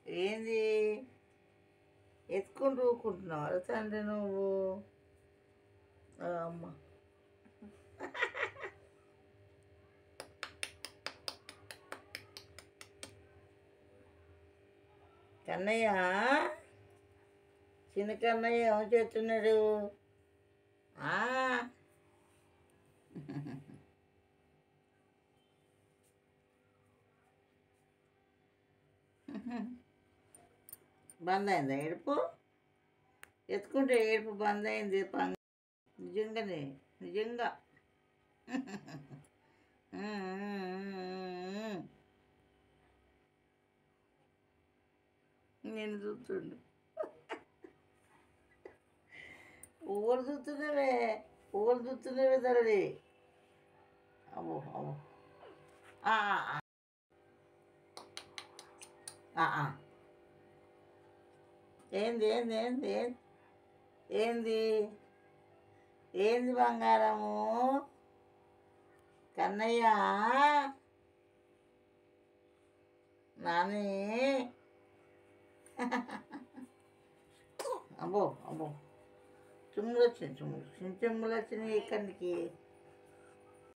ఏంది ఎత్తుకుంటూ ఊకుంటున్నావు తండ్రి నువ్వు? అమ్మ కన్నయ్య, చిన్న కన్నయ్య ఏమో చేస్తున్నాడు? బంద్ అయిందా ఏడుపు? ఎత్తుకుంటే ఏడుపు బంద్ అయింది. నిజంగానే నిజంగా నేను చూస్తుండు. ఊరు చూస్తున్నావే, ఊరు చూస్తున్నావే తరలి. అమ్మో అమ్మో. ఏంది ఏంది ఏంది ఏంది ఏంది బంగారము? కన్నయ్య, నాని. అబ్బో అబ్బో, తుమ్ములు వచ్చినాయి, తుమ్ములు చిన్న తుమ్ములు వచ్చినాయి ఇక్కడికి.